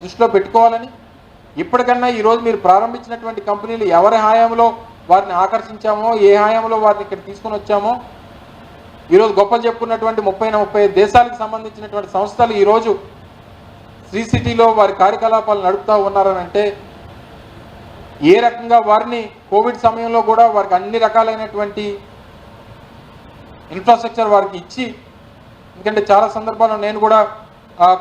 దృష్టిలో పెట్టుకోవాలని, ఇప్పటికన్నా ఈరోజు మీరు ప్రారంభించినటువంటి కంపెనీలు ఎవరి హాయంలో వారిని ఆకర్షించామో, ఏ హాయంలో వారిని ఇక్కడ తీసుకొని వచ్చామో, ఈరోజు గొప్పలు చెప్పుకున్నటువంటి 35 దేశాలకు సంబంధించినటువంటి సంస్థలు ఈరోజు శ్రీ సిటీలో వారి కార్యకలాపాలు నడుపుతూ ఉన్నారనంటే ఏ రకంగా వారిని కోవిడ్ సమయంలో కూడా వారికి అన్ని రకాలైనటువంటి ఇన్ఫ్రాస్ట్రక్చర్ వారికి ఇచ్చి, ఎందుకంటే చాలా సందర్భాల్లో నేను కూడా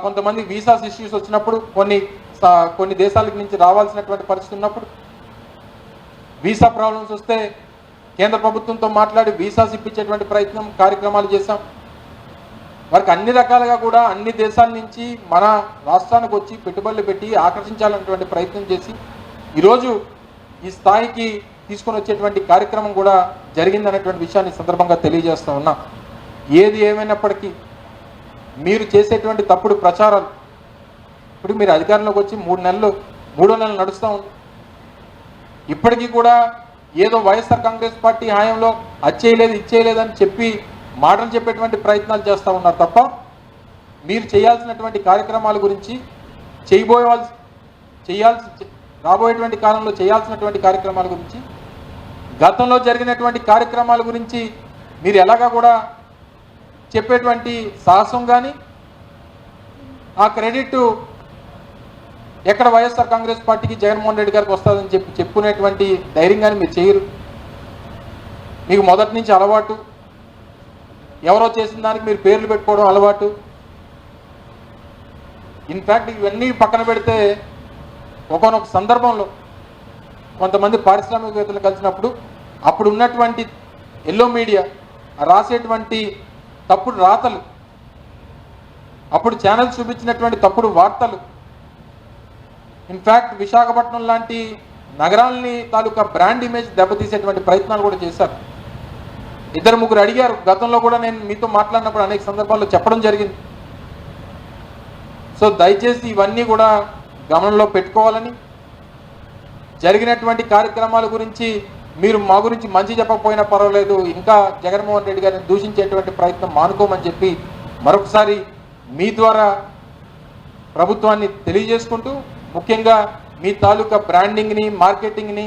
కొంతమంది వీసాస్ ఇష్యూస్ వచ్చినప్పుడు కొన్ని దేశాల నుంచి రావాల్సినటువంటి పరిస్థితి ఉన్నప్పుడు వీసా ప్రాబ్లమ్స్ వస్తే కేంద్ర ప్రభుత్వంతో మాట్లాడి వీసాస్ ఇప్పించేటువంటి కార్యక్రమాలు చేశాం. వారికి అన్ని రకాలుగా కూడా అన్ని దేశాల నుంచి మన రాష్ట్రానికి వచ్చి పెట్టుబడులు పెట్టి ఆకర్షించాలనేటువంటి ప్రయత్నం చేసి ఈరోజు ఈ స్థాయికి తీసుకొని వచ్చేటువంటి కార్యక్రమం కూడా జరిగిందనేటువంటి విషయాన్ని సందర్భంగా తెలియజేస్తూ ఉన్నా. ఏది ఏమైనప్పటికీ మీరు చేసేటువంటి తప్పుడు ప్రచారాలు, ఇప్పుడు మీరు అధికారంలోకి వచ్చి 3 నెలలు నడుస్తూ ఉంది. ఇప్పటికీ కూడా ఏదో వైఎస్ఆర్ కాంగ్రెస్ పార్టీ హాయంలో అది చేయలేదు అని చెప్పి మాటలు చెప్పేటువంటి ప్రయత్నాలు చేస్తూ ఉన్నారు తప్ప మీరు చేయాల్సినటువంటి కార్యక్రమాల గురించి, రాబోయేటువంటి కాలంలో చేయాల్సినటువంటి కార్యక్రమాల గురించి, గతంలో జరిగినటువంటి కార్యక్రమాల గురించి మీరు ఎలాగా కూడా చెప్పేటువంటి సాహసం కానీ, ఆ క్రెడిట్ ఎక్కడ వైఎస్ఆర్ కాంగ్రెస్ పార్టీకి జగన్మోహన్ రెడ్డి గారికి వస్తుందని చెప్పుకునేటువంటి ధైర్యం కానీ మీరు చేయరు. మీకు మొదటి నుంచి అలవాటు, ఎవరో చేసిన దానికి మీరు పేర్లు పెట్టుకోవడం అలవాటు. ఇన్ఫ్యాక్ట్ ఇవన్నీ పక్కన పెడితే ఒకనొక సందర్భంలో కొంతమంది పారిశ్రామికవేత్తలు కలిసినప్పుడు అప్పుడు ఉన్నటువంటి ఎల్లో మీడియా రాసేటువంటి తప్పుడు రాతలు, అప్పుడు ఛానల్స్ చూపించినటువంటి తప్పుడు వార్తలు, ఇన్ఫ్యాక్ట్ విశాఖపట్నం లాంటి నగరాలని తాలూకా బ్రాండ్ ఇమేజ్ దెబ్బతీసేటువంటి ప్రయత్నాలు కూడా చేశారు. 2-3 అడిగారు. గతంలో కూడా నేను మీతో మాట్లాడినప్పుడు అనేక సందర్భాల్లో చెప్పడం జరిగింది. సో దయచేసి ఇవన్నీ కూడా గమనంలో పెట్టుకోవాలని, జరిగినటువంటి కార్యక్రమాల గురించి మీరు మా గురించి మంచి చెప్పకపోయినా పర్వాలేదు, ఇంకా జగన్మోహన్ రెడ్డి గారిని దూషించేటువంటి ప్రయత్నం మానుకోమని చెప్పి మరొకసారి మీ ద్వారా ప్రభుత్వాన్ని తెలియజేసుకుంటూ, ముఖ్యంగా మీ తాలూకా బ్రాండింగ్ని, మార్కెటింగ్ని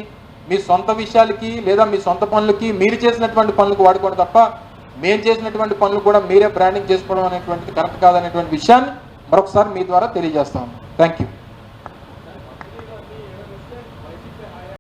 మీ సొంత విషయాలకి లేదా మీ సొంత పనులకి మీరు చేసినటువంటి పనులకు వాడుకోవడం తప్ప మేము చేసినటువంటి పనులు కూడా మీరే బ్రాండింగ్ చేసుకోవడం అనేటువంటిది కరెక్ట్ కాదనేటువంటి విషయాన్ని మరొకసారి మీ ద్వారా తెలియజేస్తాము. Thank you.